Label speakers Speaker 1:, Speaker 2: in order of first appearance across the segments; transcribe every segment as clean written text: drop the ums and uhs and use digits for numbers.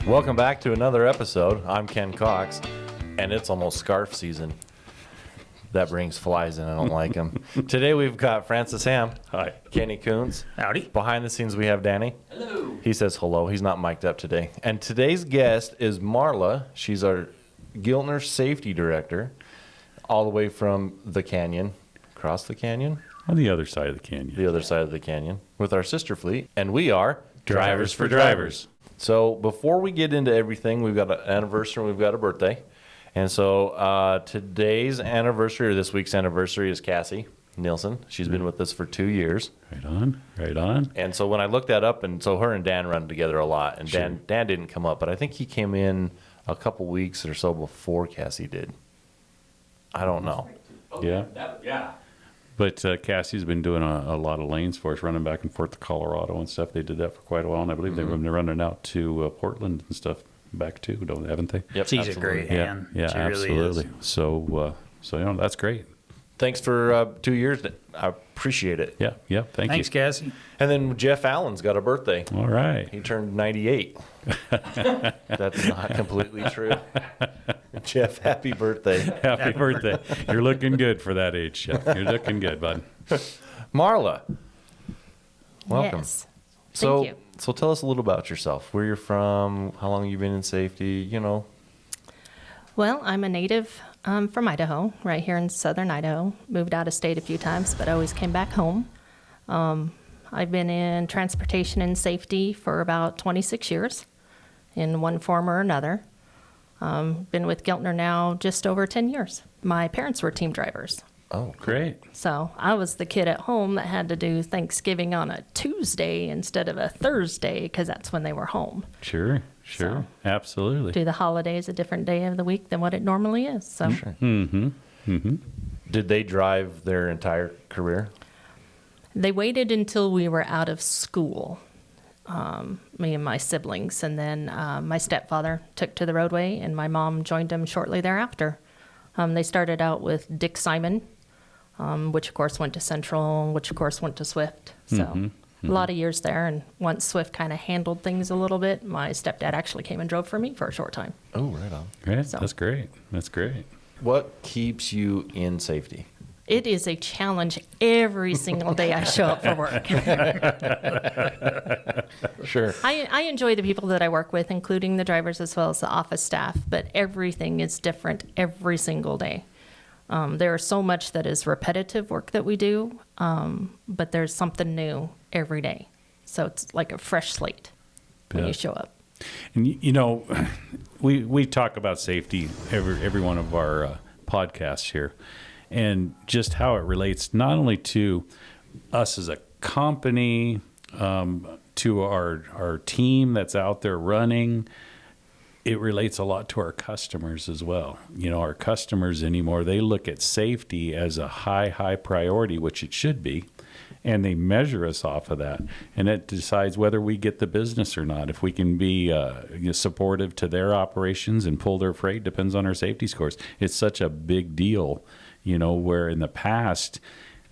Speaker 1: Welcome back to another episode. I'm Ken Cox, and it's almost scarf season. That brings flies in. I don't like them. Today we've got Francis Ham.
Speaker 2: Hi.
Speaker 1: Kenny Coons.
Speaker 2: Howdy.
Speaker 1: Behind the scenes we have Danny.
Speaker 3: Hello.
Speaker 1: He says hello. He's not mic'd up today. And today's guest is Marla. She's our Giltner Safety Director, all the way from the canyon, across the canyon,
Speaker 2: On the other side of the canyon.
Speaker 1: the other side of the canyon, with our sister fleet. And we are
Speaker 2: Drivers4Drivers.
Speaker 1: So before we get into everything, we've got an anniversary and we've got a birthday. And so today's anniversary, or this week's anniversary, is Cassie Nielsen. She's been with us for 2 years.
Speaker 2: Right on, right on.
Speaker 1: And so when I looked that up, and so her and Dan run together a lot. And
Speaker 2: Sure.
Speaker 1: Dan didn't come up, but I think he came in a couple weeks or so before Cassie did. I don't know.
Speaker 2: Yeah.
Speaker 3: Yeah.
Speaker 2: But Cassie's been doing a lot of lanes for us, running back and forth to Colorado and stuff. They did that for quite a while, and I believe they've been running out to Portland and stuff back too, haven't they?
Speaker 1: Yep,
Speaker 4: She's
Speaker 1: absolutely.
Speaker 4: a great hand.
Speaker 2: Yeah,
Speaker 4: She
Speaker 2: absolutely.
Speaker 4: Really is.
Speaker 2: So that's great.
Speaker 1: Thanks for 2 years. I appreciate it.
Speaker 2: Yeah, thank
Speaker 4: Thanks,
Speaker 2: you.
Speaker 4: Cassie.
Speaker 1: And then Jeff Allen's got a birthday.
Speaker 2: All right.
Speaker 1: He turned 98. That's not completely true. Jeff, happy birthday.
Speaker 2: Happy birthday. You're looking good for that age, Jeff. You're looking good, bud.
Speaker 1: Marla, welcome.
Speaker 5: Yes.
Speaker 1: So,
Speaker 5: Thank you.
Speaker 1: so tell us a little about yourself. Where you're from, how long you've been in safety,
Speaker 5: Well, I'm a native from Idaho, right here in southern Idaho. Moved out of state a few times, but always came back home. I've been in transportation and safety for about 26 years in one form or another. Been with Giltner now just over 10 years. My parents were team drivers.
Speaker 1: Oh,
Speaker 2: Great.
Speaker 5: So I was the kid at home that had to do Thanksgiving on a Tuesday instead of a Thursday because that's when they were home.
Speaker 2: Sure. Absolutely.
Speaker 5: Do the holidays a different day of the week than what it normally is. So
Speaker 1: Did they drive their entire career?
Speaker 5: they waited until we were out of school, me and my siblings, and then my stepfather took to the roadway, and my mom joined him shortly thereafter. They started out with Dick Simon, which of course went to Central, which of course went to Swift. So a lot of years there, and once Swift kind of handled things a little bit, my stepdad actually came and drove for me for a short time.
Speaker 1: Oh, right on.
Speaker 2: Great.
Speaker 5: So-
Speaker 2: That's great. That's great.
Speaker 1: What keeps you in safety?
Speaker 5: It is a challenge every single day I show up for work.
Speaker 1: Sure.
Speaker 5: I enjoy the people that I work with, including the drivers as well as the office staff, but everything is different every single day. There is so much that is repetitive work that we do, but there's something new every day. So it's like a fresh slate when you
Speaker 2: Bet.
Speaker 5: show up.
Speaker 2: And we talk about safety every one of our podcasts here, and just how it relates not only to us as a company, to our team that's out there running. It relates a lot to our customers as well. Our customers anymore, they look at safety as a high priority, which it should be. And they measure us off of that. And it decides whether we get the business or not. If we can be supportive to their operations and pull their freight, depends on our safety scores. It's such a big deal, where in the past,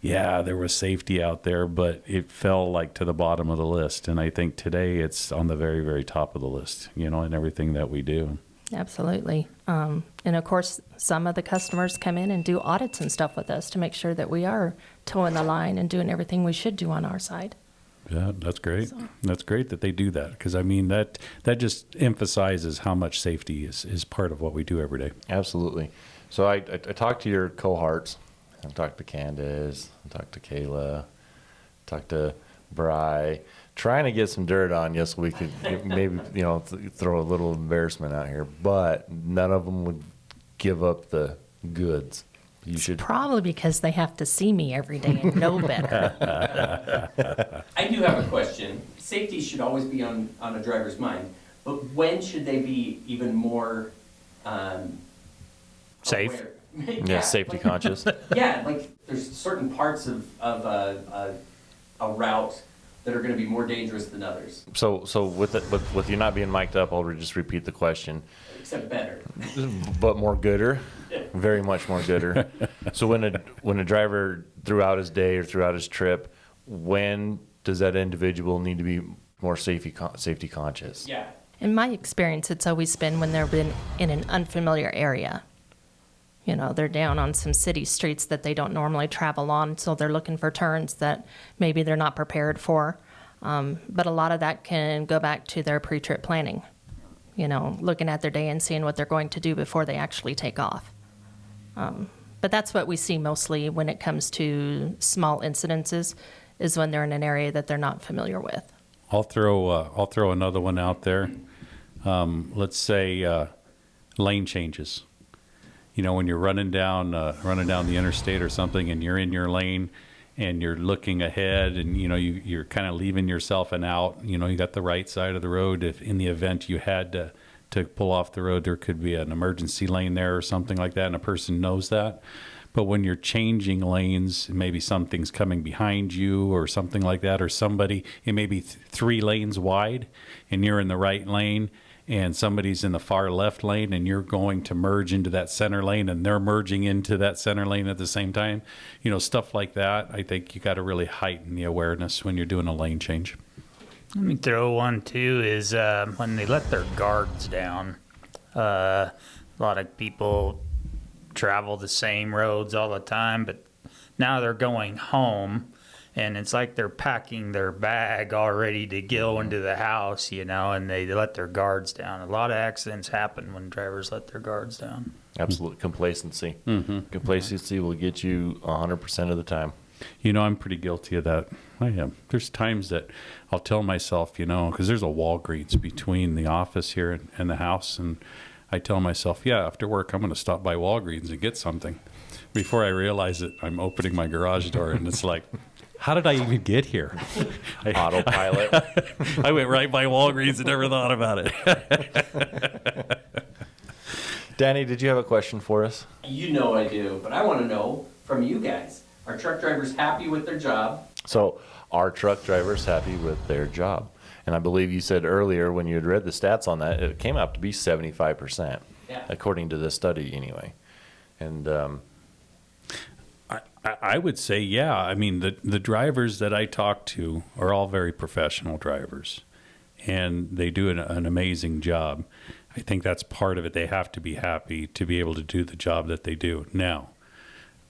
Speaker 2: there was safety out there, but it fell like to the bottom of the list. And I think today it's on the very, very top of the list, in everything that we do.
Speaker 5: Absolutely. And of course, some of the customers come in and do audits and stuff with us to make sure that we are towing the line and doing everything we should do on our side.
Speaker 2: Yeah, that's great. That's great that they do that, because that just emphasizes how much safety is part of what we do every day.
Speaker 1: Absolutely. So I talked to your cohorts. I talked to Candace. I talked to Kayla. Talked to Bri. Trying to get some dirt on you so we could maybe throw a little embarrassment out here, but none of them would give up the goods. You should
Speaker 5: Probably because they have to see me every day and know better.
Speaker 3: I do have a question. Safety should always be on a driver's mind, but when should they be even more
Speaker 4: Safe.
Speaker 3: aware?
Speaker 1: yeah, safety conscious.
Speaker 3: Yeah, like there's certain parts of a route that are going to be more dangerous than others,
Speaker 1: So with you not being mic'd up, I'll just repeat the question.
Speaker 3: except better.
Speaker 1: But more gooder, very much more gooder. So when a driver throughout his day or throughout his trip, when does that individual need to be more safety conscious?
Speaker 3: Yeah,
Speaker 5: In my experience, it's always been when they've been in an unfamiliar area. You know, they're down on some city streets that they don't normally travel on, so they're looking for turns that maybe they're not prepared for. But a lot of that can go back to their pre-trip planning. You know, looking at their day and seeing what they're going to do before they actually take off. But that's what we see mostly when it comes to small incidences, is when they're in an area that they're not familiar with.
Speaker 2: I'll throw another one out there. Let's say lane changes. You know, when you're running down the interstate or something, and you're in your lane, and you're looking ahead, and you know you're kind of leaving yourself an out. You know, you got the right side of the road. If in the event you had to pull off the road, there could be an emergency lane there or something like that, and a person knows that. But when you're changing lanes, maybe something's coming behind you or something like that, or somebody, it may be 3 lanes wide, and you're in the right lane, and somebody's in the far left lane, and you're going to merge into that center lane, and they're merging into that center lane at the same time. You know, stuff like that. I think you got to really heighten the awareness when you're doing a lane change.
Speaker 4: Let me throw one too, is when they let their guards down. A lot of people travel the same roads all the time, but now they're going home, and it's like they're packing their bag all ready to go into the house, you know, and they let their guards down. A lot of accidents happen when drivers let their guards down.
Speaker 1: Absolute complacency. Complacency will get you 100% of the time.
Speaker 2: You know, I'm pretty guilty of that. I am. There's times that I'll tell myself, you know, because there's a Walgreens between the office here and the house, and I tell myself, yeah, after work, I'm going to stop by Walgreens and get something. Before I realize it, I'm opening my garage door, and it's like, how did I even get here?
Speaker 1: Autopilot.
Speaker 2: I went right by Walgreens and never thought about it.
Speaker 1: Danny, did you have a question for us?
Speaker 3: You know I do, but I want to know from you guys. Are truck drivers happy with their job?
Speaker 1: So, are truck drivers happy with their job? And I believe you said earlier when you had read the stats on that, it came out to be 75%,
Speaker 3: Yeah.
Speaker 1: according to this study anyway. And
Speaker 2: I would say, yeah. I mean, the drivers that I talk to are all very professional drivers, and they do an amazing job. I think that's part of it. They have to be happy to be able to do the job that they do. Now,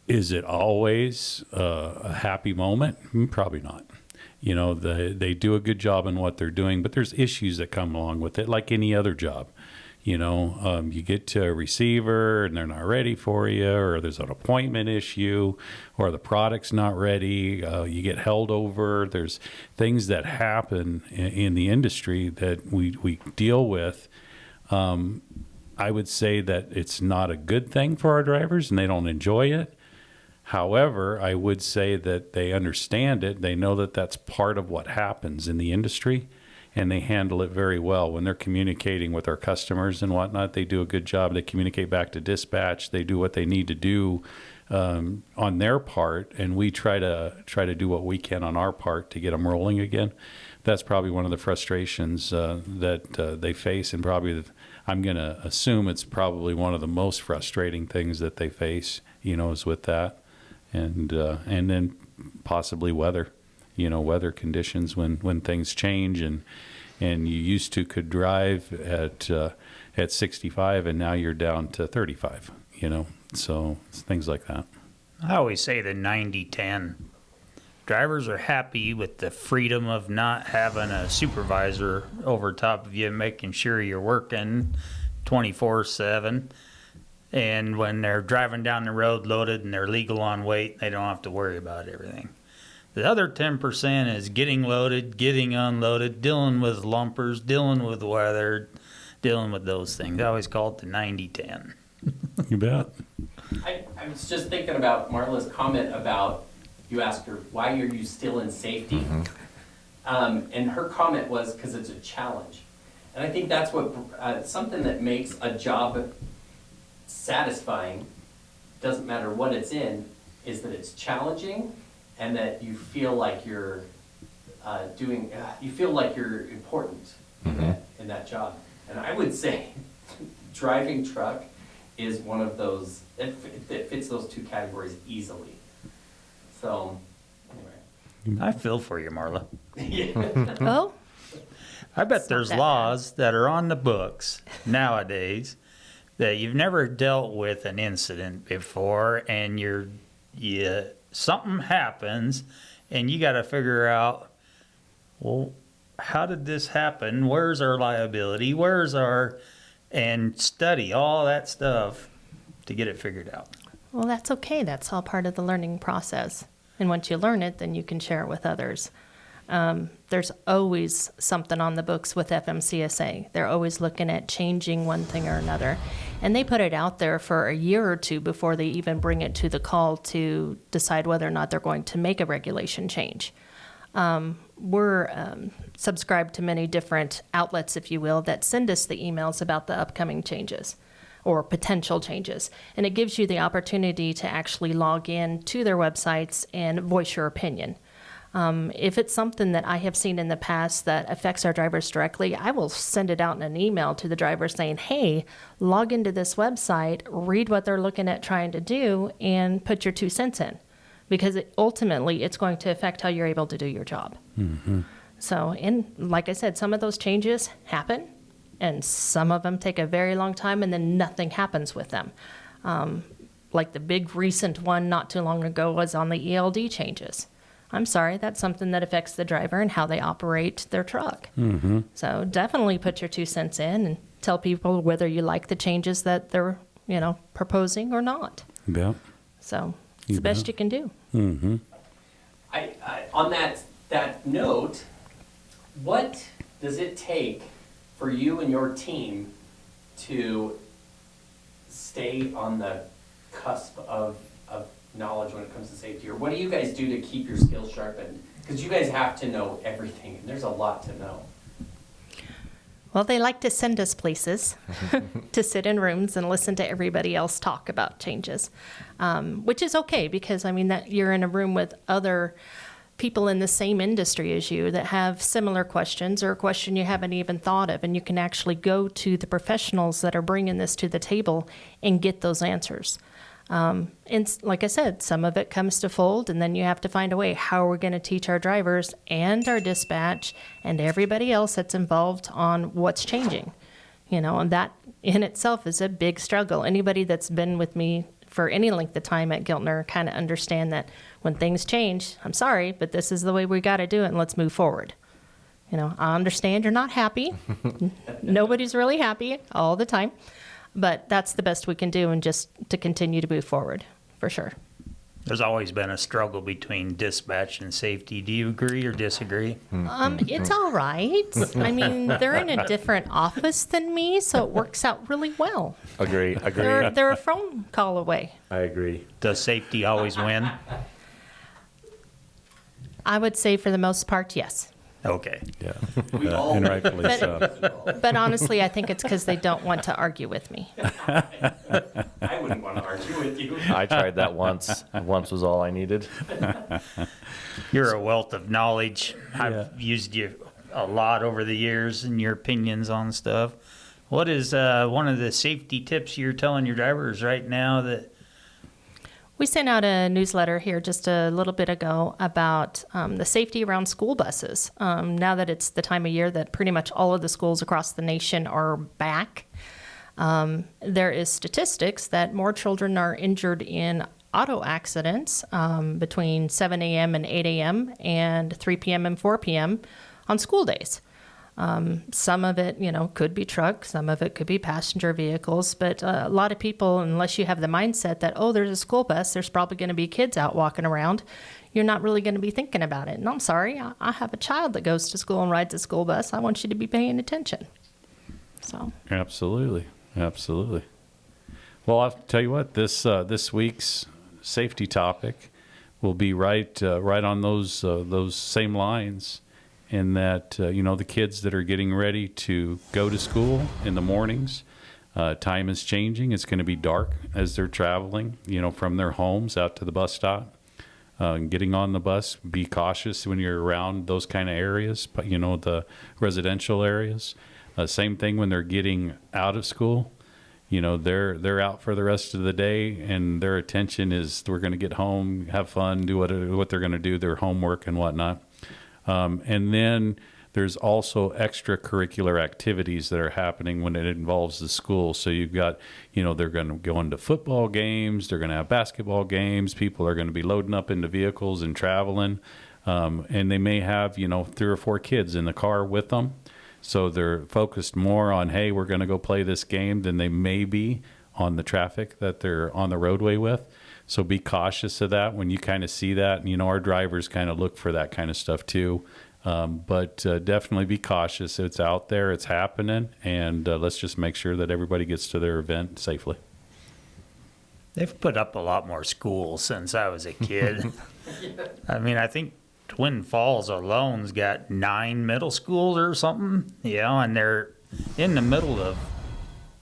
Speaker 2: is it always a happy moment? Probably not. You know, they do a good job in what they're doing, but there's issues that come along with it, like any other job. You know, you get to a receiver and they're not ready for you, or there's an appointment issue, or the product's not ready. You get held over. There's things that happen in the industry that we deal with. I would say that it's not a good thing for our drivers, and they don't enjoy it. However, I would say that they understand it. They know that that's part of what happens in the industry, and they handle it very well. When they're communicating with our customers and whatnot, they do a good job. They communicate back to dispatch. They do what they need to do on their part, and we try to do what we can on our part to get them rolling again. That's probably one of the frustrations that they face, and probably I'm going to assume it's probably one of the most frustrating things that they face, you know, is with that. And then possibly weather, you know, weather conditions when things change, and you used to could drive at 65 and now you're down to 35, you know, so it's things like that.
Speaker 4: I always say the 90-10. Drivers are happy with the freedom of not having a supervisor over top of you, making sure you're working 24/7. And when they're driving down the road loaded and they're legal on weight, they don't have to worry about everything. The other 10% is getting loaded, getting unloaded, dealing with lumpers, dealing with weather, dealing with those things. I always call it the 90-10.
Speaker 2: You bet.
Speaker 3: I was just thinking about Marla's comment about, you asked her, why are you still in safety? And her comment was, because it's a challenge. And I think that's what, something that makes a job satisfying, doesn't matter what it's in, is that it's challenging and that you feel like you're you feel like you're important in that job. And I would say driving truck is one of those, it fits those two categories easily. So, anyway.
Speaker 4: I feel for you, Marla.
Speaker 3: Yeah.
Speaker 5: Oh,
Speaker 4: I bet
Speaker 5: not
Speaker 4: there's
Speaker 5: that bad.
Speaker 4: laws that are on the books nowadays that you've never dealt with an incident before, and something happens, and you got to figure out, well, how did this happen? Where's our liability? And study all that stuff to get it figured out.
Speaker 5: Well, that's okay. That's all part of the learning process. And once you learn it, then you can share it with others. There's always something on the books with FMCSA. They're always looking at changing one thing or another. And they put it out there for a year or two before they even bring it to the call to decide whether or not they're going to make a regulation change. We're subscribed to many different outlets, if you will, that send us the emails about the upcoming changes or potential changes. And it gives you the opportunity to actually log in to their websites and voice your opinion. If it's something that I have seen in the past that affects our drivers directly, I will send it out in an email to the driver saying, hey, log into this website, read what they're looking at trying to do, and put your 2 cents in. Because ultimately, it's going to affect how you're able to do your job. Mm-hmm. So, and like I said, some of those changes happen, and some of them take a very long time, and then nothing happens with them. Like the big recent one not too long ago was on the ELD changes. I'm sorry, that's something that affects the driver and how they operate their truck. Mm-hmm. So definitely put your 2 cents in and tell people whether you like the changes that they're, proposing or not.
Speaker 2: Yeah.
Speaker 5: So it's the best you can do.
Speaker 2: Mm-hmm.
Speaker 3: On that note, what does it take for you and your team to stay on the cusp of knowledge when it comes to safety? Or what do you guys do to keep your skills sharpened? Because you guys have to know everything, and there's a lot to know.
Speaker 5: Well, they like to send us places to sit in rooms and listen to everybody else talk about changes, which is okay because, that you're in a room with other people in the same industry as you that have similar questions or a question you haven't even thought of, and you can actually go to the professionals that are bringing this to the table and get those answers. And like I said, some of it comes to fold, and then you have to find a way how we're going to teach our drivers and our dispatch and everybody else that's involved on what's changing. And that in itself is a big struggle. Anybody that's been with me for any length of time at Giltner kind of understand that when things change, I'm sorry, but this is the way we got to do it, and let's move forward. I understand you're not happy. Nobody's really happy all the time. But that's the best we can do, and just to continue to move forward, for sure.
Speaker 4: There's always been a struggle between dispatch and safety. Do you agree or disagree?
Speaker 5: It's all right. They're in a different office than me, so it works out really well.
Speaker 1: Agree.
Speaker 5: They're a phone call away.
Speaker 1: I agree.
Speaker 4: Does safety always win?
Speaker 5: I would say for the most part, yes.
Speaker 4: Okay.
Speaker 2: Yeah.
Speaker 3: We all
Speaker 2: And rightfully
Speaker 5: But-
Speaker 2: so.
Speaker 5: But honestly, I think it's because they don't want to argue with me.
Speaker 3: I wouldn't want to argue with you.
Speaker 1: I tried that once. Once was all I needed.
Speaker 4: You're a wealth of knowledge. I've used you a lot over the years and your opinions on stuff. What is one of the safety tips you're telling your drivers right now that
Speaker 5: We sent out a newsletter here just a little bit ago about the safety around school buses. Now that it's the time of year that pretty much all of the schools across the nation are back, there is statistics that more children are injured in auto accidents between 7 a.m. and 8 a.m. and 3 p.m. and 4 p.m. on school days. Some of it, could be trucks, some of it could be passenger vehicles, but a lot of people, unless you have the mindset that, oh, there's a school bus, there's probably going to be kids out walking around, you're not really going to be thinking about it. And I'm sorry, I have a child that goes to school and rides a school bus. I want you to be paying attention. So.
Speaker 2: Absolutely. Well, I'll tell you what, this week's safety topic will be right on those same lines. In that, the kids that are getting ready to go to school in the mornings, time is changing. It's going to be dark as they're traveling, from their homes out to the bus stop. Getting on the bus, be cautious when you're around those kind of areas, but, the residential areas. Same thing when they're getting out of school. They're out for the rest of the day, and their attention is we're going to get home, have fun, do what they're going to do, their homework and whatnot. And then there's also extracurricular activities that are happening when it involves the school. So you've got, they're going to go into football games, they're going to have basketball games, people are going to be loading up into vehicles and traveling. And they may have, 3 or 4 kids in the car with them. So they're focused more on, hey, we're going to go play this game than they may be on the traffic that they're on the roadway with. So be cautious of that when you kind of see that. And, our drivers kind of look for that kind of stuff too. But definitely be cautious. It's out there, it's happening, and let's just make sure that everybody gets to their event safely.
Speaker 4: They've put up a lot more schools since I was a kid. I mean, I think Twin Falls alone's got 9 middle schools or something, and they're in the middle of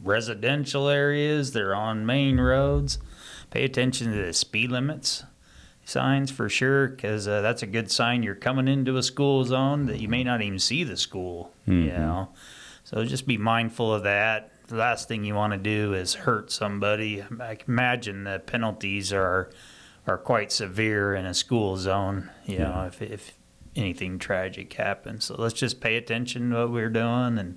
Speaker 4: residential areas. They're on main roads. Pay attention to the speed limits signs for sure, because that's a good sign you're coming into a school zone that you may not even see the school. So just be mindful of that. The last thing you want to do is hurt somebody. I can imagine the penalties are quite severe in a school zone, if anything tragic happens. So let's just pay attention to what we're doing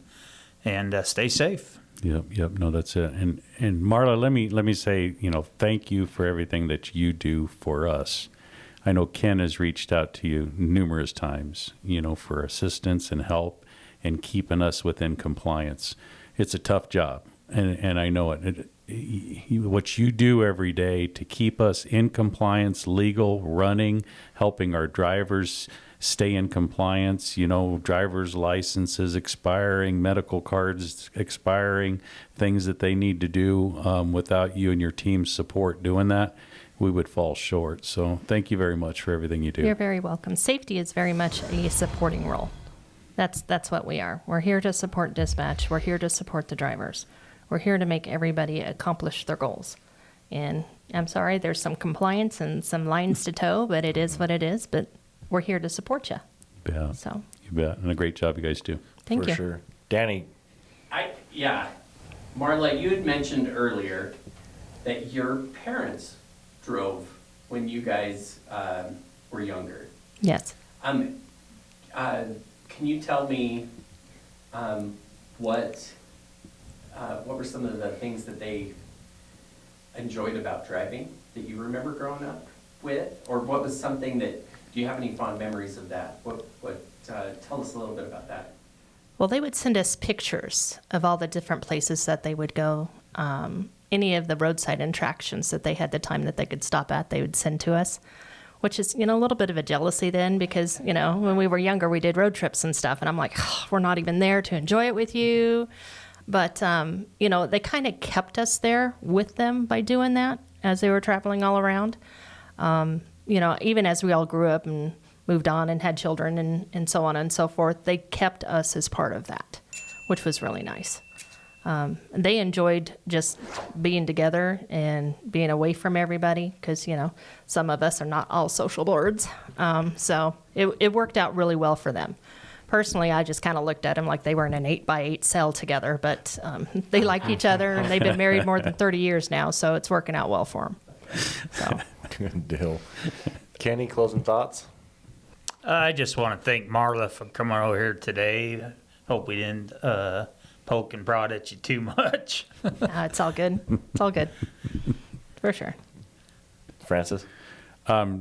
Speaker 4: and stay safe.
Speaker 2: Yep. No, that's it. And Marla, let me say, thank you for everything that you do for us. I know Ken has reached out to you numerous times, for assistance and help and keeping us within compliance. It's a tough job, and I know it. What you do every day to keep us in compliance, legal, running, helping our drivers stay in compliance, driver's licenses expiring, medical cards expiring, things that they need to do. Without you and your team's support doing that, we would fall short. So thank you very much for everything you do.
Speaker 5: You're very welcome. Safety is very much a supporting role. That's what we are. We're here to support dispatch. We're here to support the drivers. We're here to make everybody accomplish their goals. And I'm sorry, there's some compliance and some lines to toe, but it is what it is. But we're here to support you.
Speaker 2: Yeah,
Speaker 5: So
Speaker 2: you bet. And a great job you guys do.
Speaker 5: thank
Speaker 1: For
Speaker 5: you.
Speaker 1: sure. Danny,
Speaker 3: Marla, you had mentioned earlier that your parents drove when you guys were younger.
Speaker 5: Yes.
Speaker 3: Can you tell me what were some of the things that they enjoyed about driving that you remember growing up with, or what was something that? Do you have any fond memories of that? Tell us a little bit about that.
Speaker 5: Well, they would send us pictures of all the different places that they would go. Any of the roadside attractions that they had the time that they could stop at, they would send to us, which is, a little bit of a jealousy then because, when we were younger, we did road trips and stuff. And I'm like, we're not even there to enjoy it with you. But, they kind of kept us there with them by doing that as they were traveling all around. Even as we all grew up and moved on and had children and so on and so forth, they kept us as part of that, which was really nice. They enjoyed just being together and being away from everybody because, some of us are not all social birds. So it worked out really well for them. Personally, I just kind of looked at them like they were in an 8x8 cell together, but they like each other and they've been married more than 30 years now, so it's working out well for them. So.
Speaker 1: good deal. Kenny, closing thoughts?
Speaker 4: I just want to thank Marla for coming over here today. Hope we didn't poke and prod at you too much.
Speaker 5: It's all good. It's all good. For sure.
Speaker 1: Francis?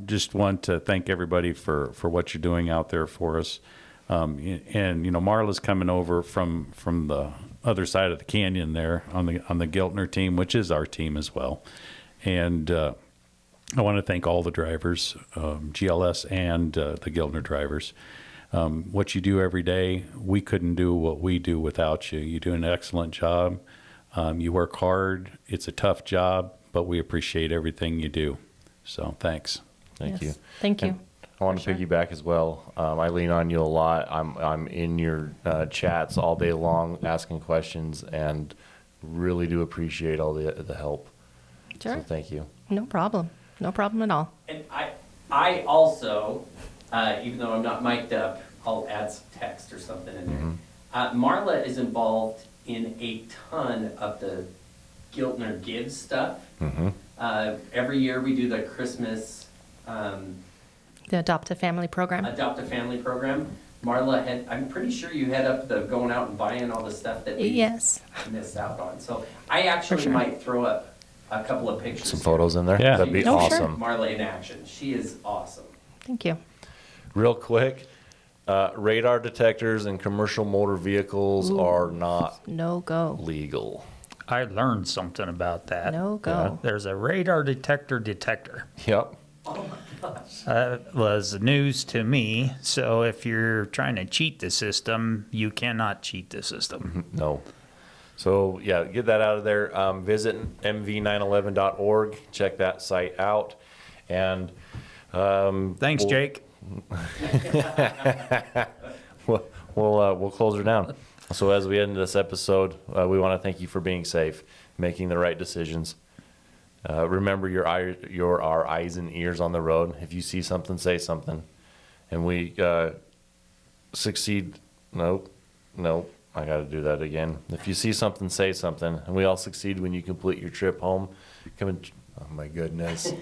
Speaker 2: Just want to thank everybody for what you're doing out there for us. And Marla's coming over from the other side of the canyon there on the Giltner team, which is our team as well. And I want to thank all the drivers, GLS and the Giltner drivers. What you do every day, we couldn't do what we do without you. You do an excellent job. You work hard. It's a tough job, but we appreciate everything you do. So thanks.
Speaker 1: Thank you.
Speaker 5: Thank you.
Speaker 1: And I want to piggyback as well. I lean on you a lot. I'm in your chats all day long asking questions and really do appreciate all the help.
Speaker 5: Sure.
Speaker 1: So thank you.
Speaker 5: No problem. No problem at all.
Speaker 3: And I also, even though I'm not mic'd up, I'll add some text or something in there. Marla is involved in a ton of the Giltner Gives stuff. Every year we do the Christmas
Speaker 5: The Adopt a Family program.
Speaker 3: Adopt a Family program. Marla, I'm pretty sure you head up the going out and buying all the stuff that we
Speaker 5: Yes.
Speaker 3: missed out on. So I actually
Speaker 5: sure.
Speaker 3: might throw up a couple of pictures.
Speaker 1: Some photos in there?
Speaker 2: Yeah.
Speaker 1: That'd be
Speaker 5: Oh, sure.
Speaker 1: awesome.
Speaker 3: Marla in action. She is awesome.
Speaker 5: Thank you.
Speaker 1: Real quick, radar detectors in commercial motor vehicles are not
Speaker 5: No go.
Speaker 1: legal.
Speaker 4: I learned something about that.
Speaker 5: No go.
Speaker 4: There's a radar detector.
Speaker 1: Yep.
Speaker 4: That was news to me. So if you're trying to cheat the system, you cannot cheat the system.
Speaker 1: No. So, yeah, get that out of there. Visit mv911.org. Check that site out. And
Speaker 4: Thanks,
Speaker 1: we'll-
Speaker 4: Jake.
Speaker 1: we'll close her down. So as we end this episode, we want to thank you for being safe, making the right decisions. Remember, you're our eyes and ears on the road. If you see something, say something. And we succeed. Nope. I got to do that again. If you see something, say something. And we all succeed when you complete your trip home. Oh my goodness.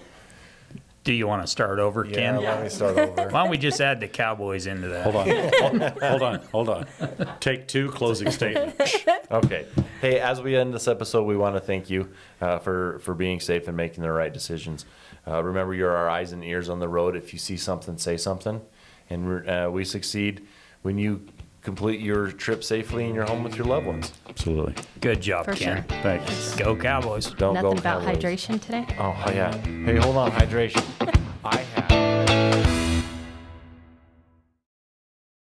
Speaker 4: Do you want to start over, Ken?
Speaker 1: Let me start over.
Speaker 4: Why don't we just add the Cowboys into that?
Speaker 2: Hold on. Take 2, closing statement.
Speaker 1: Okay. Hey, as we end this episode, we want to thank you for being safe and making the right decisions. Remember, you're our eyes and ears on the road. If you see something, say something. And we succeed when you complete your trip safely and you're home with your loved ones.
Speaker 2: Absolutely.
Speaker 4: Good job,
Speaker 5: For
Speaker 4: Ken.
Speaker 5: sure.
Speaker 2: Thanks.
Speaker 4: Go Cowboys.
Speaker 1: Don't
Speaker 5: Nothing
Speaker 1: go
Speaker 5: about
Speaker 1: Cowboys.
Speaker 5: hydration today?
Speaker 1: Oh, yeah. Hey, hold on. Hydration.